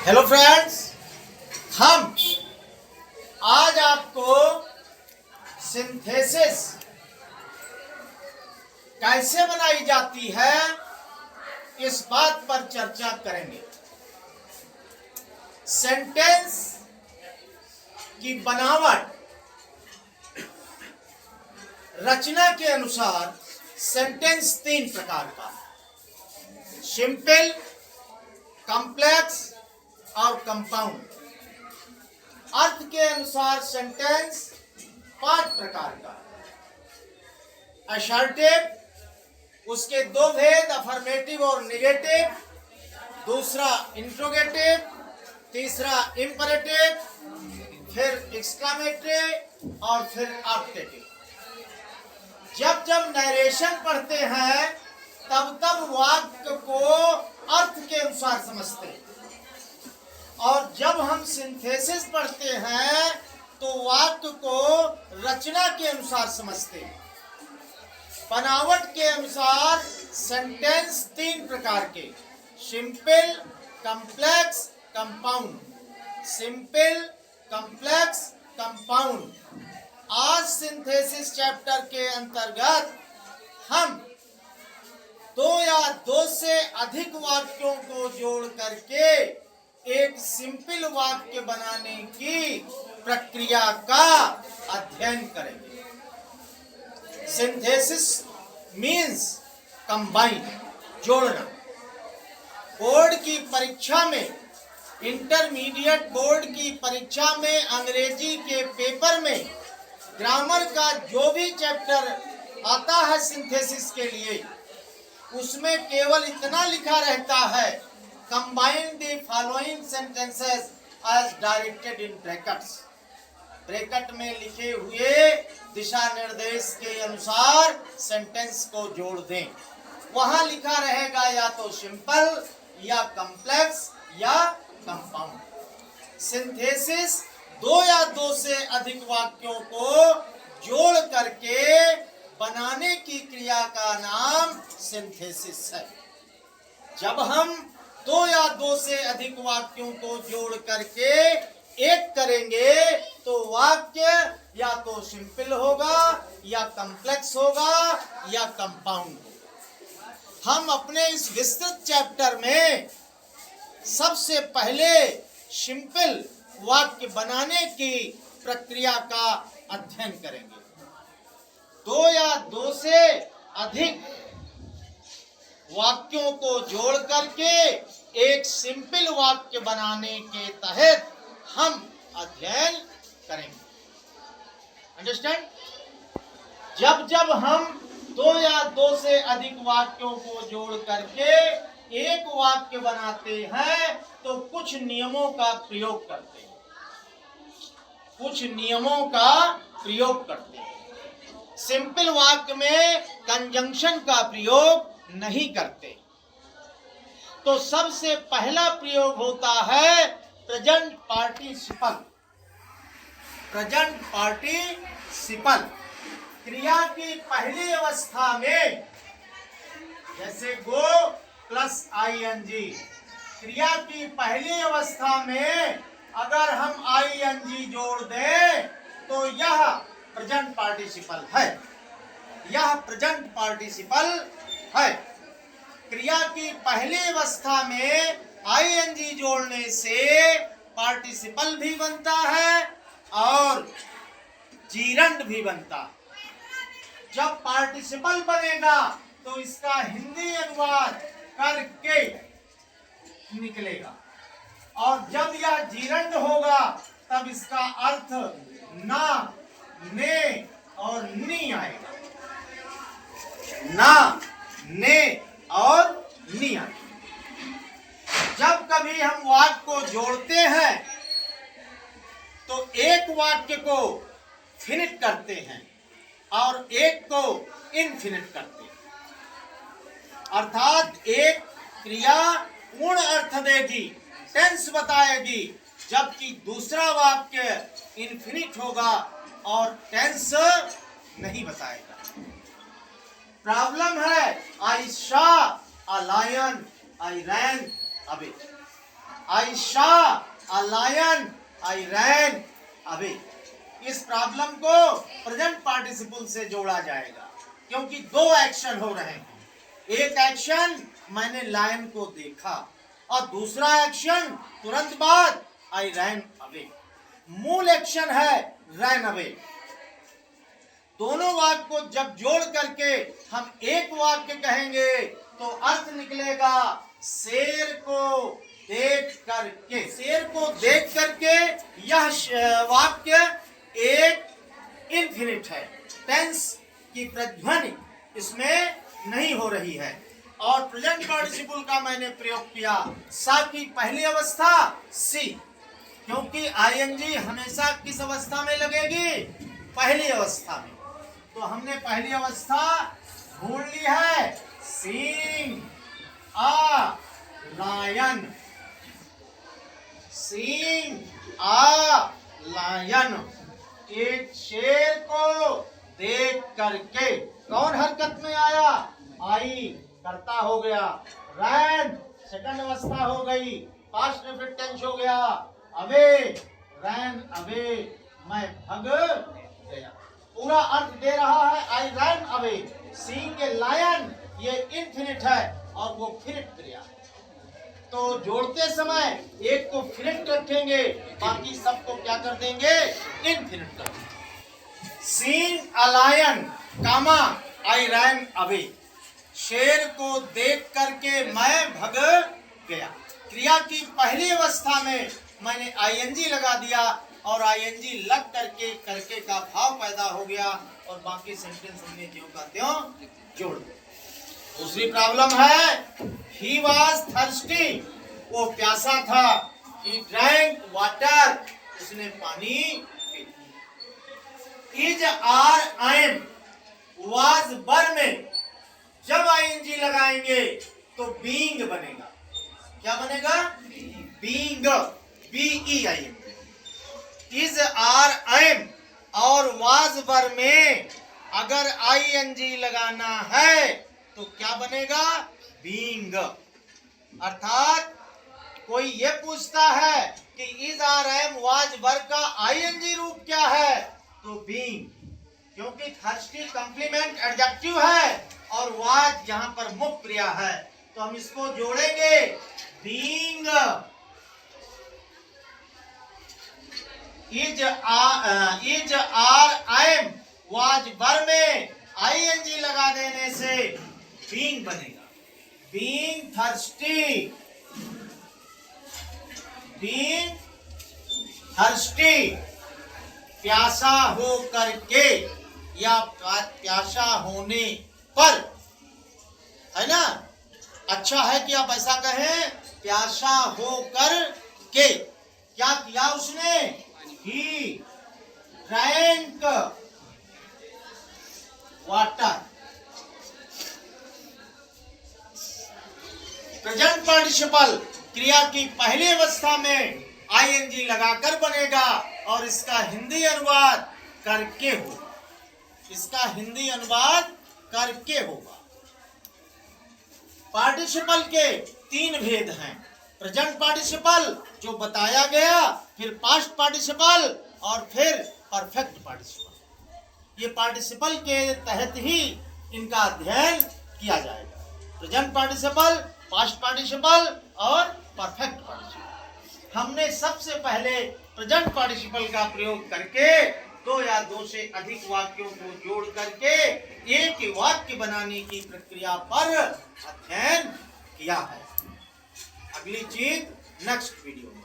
Hello friends, हम आज आपको सिंथेसिस कैसे बनाई जाती है इस बात पर चर्चा करेंगे। सेंटेंस की बनावट रचना के अनुसार सेंटेंस तीन प्रकार का है: सिंपल, कॉम्प्लेक्स और कंपाउंड। अर्थ के अनुसार सेंटेंस पांच प्रकार का है: असर्टिव, उसके दो भेद अफर्मेटिव और नेगेटिव, दूसरा इंट्रोगेटिव, तीसरा इंपरेटिव, फिर एक्सक्लेमेटरी और फिर ऑप्टेटिव। जब जब नरेशन पढ़ते हैं तब तब वाक्य को अर्थ के अनुसार समझते हैं, और जब हम सिंथेसिस पढ़ते हैं तो वाक्य को रचना के अनुसार समझते हैं। बनावट के अनुसार सेंटेंस तीन प्रकार के: simple, complex, compound. Simple, complex, compound. आज सिंथेसिस चैप्टर के अंतर्गत हम दो या दो से अधिक वाक्यों को जोड़ करके एक सिंपल वाक्य बनाने की प्रक्रिया का अध्ययन करेंगे। सिंथेसिस मीन्स कंबाइन, जोड़ना। बोर्ड की परीक्षा में, इंटरमीडिएट बोर्ड की परीक्षा में, अंग्रेजी के पेपर में ग्रामर का जो भी चैप्टर आता है सिंथेसिस के लिए, उसमें केवल इतना लिखा रहता है: combine the following sentences as directed in brackets. Bracket में लिखे हुए दिशा निर्देश के अनुसार सेंटेंस को जोड़ दें। वहां लिखा रहेगा या तो सिंपल, या कॉम्प्लेक्स, या कंपाउंड। सिंथेसिस दो या दो से अधिक वाक्यों को जोड़ करके बनाने की क्रिया का नाम सिंथेसिस है। जब हम दो या दो से अधिक वाक्यों को जोड़ करके एक करेंगे तो वाक्य या तो सिंपल होगा, या कॉम्प्लेक्स होगा, या कंपाउंड होगा। हम अपने इस विस्तृत चैप्टर में सबसे पहले सिंपल वाक्य बनाने की प्रक्रिया का अध्ययन करेंगे। दो या दो से अधिक वाक्यों को जोड़ करके एक सिंपल वाक्य बनाने के तहत हम अध्ययन करेंगे। अंडरस्टैंड? जब जब हम दो या दो से अधिक वाक्यों को जोड़ करके एक वाक्य बनाते हैं तो कुछ नियमों का प्रयोग करते हैं। कुछ नियमों का प्रयोग करते हैं। सिंपल वाक्य में कंजंक्शन का प्रयोग नहीं करते। तो सबसे पहला प्रयोग होता है प्रेजेंट पार्टिसिपल। प्रेजेंट पार्टिसिपल क्रिया की पहली अवस्था में, जैसे गो प्लस आईएनजी, क्रिया की पहली अवस्था में अगर हम आईएनजी जोड़ दें तो यह प्रेजेंट पार्टिसिपल है। यह प्रेजेंट पार्टिसिपल है। क्रिया की पहली अवस्था में आईएनजी जोड़ने से पार्टिसिपल भी बनता है और जीरंड भी बनता है। जब पार्टिसिपल बनेगा तो इसका हिंदी अनुवाद करके निकलेगा, और जब यह जीरंड होगा तब इसका अर्थ ना, ने और नी आएगा। ना, ने और नी आएगा। जब कभी हम वाक्य को जोड़ते हैं तो एक वाक्य को फिनिट करते हैं और एक को इनफिनिट करते हैं। अर्थात एक क्रिया पूर्ण अर्थ देगी, टेंस बताएगी, जबकि दूसरा वाक्य इनफिनिट होगा और टेंस नहीं बताएगा। प्रॉब्लम है I saw a lion, I ran away. I saw, a lion, I ran away. इस प्रॉब्लम को प्रेजेंट पार्टिसिपल से जोड़ा जाएगा क्योंकि दो एक्शन हो रहे हैं। एक एक्शन मैंने लायन को देखा और दूसरा एक्शन तुरंत बाद आई रैन अवे। मूल एक्शन है रैन अवे। दोनों वाक्य को जब जोड़ करके हम एक वाक्य कहेंगे तो अर्थ निकलेगा शेर को देख करके। शेर को देख करके यह वाक्य एक इनफिनिट है, टेंस की प्रध्वनि इसमें नहीं हो रही है। और प्रेजेंट पार्टिसिपल का मैंने प्रयोग किया सा की पहली अवस्था सी, क्योंकि आईएनजी हमेशा किस अवस्था में लगेगी? पहली अवस्था में। तो हमने पहली अवस्था ढूंढ ली है, seeing a lion. Seeing a lion, एक शेर को देख करके। कौन हरकत में आया? आई, करता हो गया। रैन सेकंड अवस्था हो गई, पास्ट परफेक्ट टेंस हो गया। अवे, रैन अवे, मैं भग गया। पूरा अर्थ दे रहा है आई रैन अवे। सीइंग के लायन ये इनफिनिट है और वो फिनिट क्रिया है। तो जोड़ते समय एक को फिनिट रखेंगे, बाकी सबको क्या कर देंगे? इनफिनिट कर देंगे। Seeing a lion comma I ran away. शेर को देख करके मैं भग गया। क्रिया की पहली अवस्था में मैंने आईएनजी लगा दिया और आईएनजी लग करके का भाव पैदा हो गया और बाकी सेंटेंस हमने ज्यों का त्यों जोड़ दिया। दूसरी प्रॉब्लम है ही वॉज थर्स्टी, वो प्यासा था। ही ड्रैंक वाटर, उसने पानी पी। Is are am was were में जब आईएनजी लगाएंगे तो बीइंग बनेगा। क्या बनेगा? बीइंग, बीईआईएन। इज आर एम और वाज बर में अगर आईएनजी लगाना है तो क्या बनेगा? बीइंग। अर्थात कोई ये पूछता है कि इज आर एम वाज बर का आईएनजी रूप क्या है? तो बीइंग, क्योंकि थर्स्टी कॉम्प्लीमेंट एडजेक्टिव है और वाज यहाँ पर मुख्य क्रिया है, तो हम इसको जोड़ेंगे being. Is are am was were में आईएनजी लगा देने से बीइंग बनेगा। बीइंग थर्स्टी, बीइंग थर्स्टी, प्यासा हो करके या प्यासा होने पर, है ना? अच्छा है कि आप ऐसा कहें प्यासा हो कर के। क्या किया उसने? He drank water. Present participle क्रिया की पहली अवस्था में आईएनजी लगाकर बनेगा और इसका हिंदी अनुवाद करके होगा। इसका हिंदी अनुवाद करके होगा। पार्टिसिपल के तीन भेद हैं। प्रेजेंट पार्टिसिपल जो बताया गया, फिर पास्ट पार्टिसिपल और फिर परफेक्ट पार्टिसिपल। ये पार्टिसिपल के तहत ही इनका अध्ययन किया जाएगा। प्रेजेंट पार्टिसिपल, पास्ट पार्टिसिपल और परफेक्ट पार्टिसिपल। हमने सबसे पहले प्रेजेंट पार्टिसिपल का प्रयोग करके दो या दो से अधिक वाक्यों को जोड़ करके एक वाक्य बनाने की प्रक्रिया पर अध्ययन किया है। अगली चीज नेक्स्ट वीडियो में।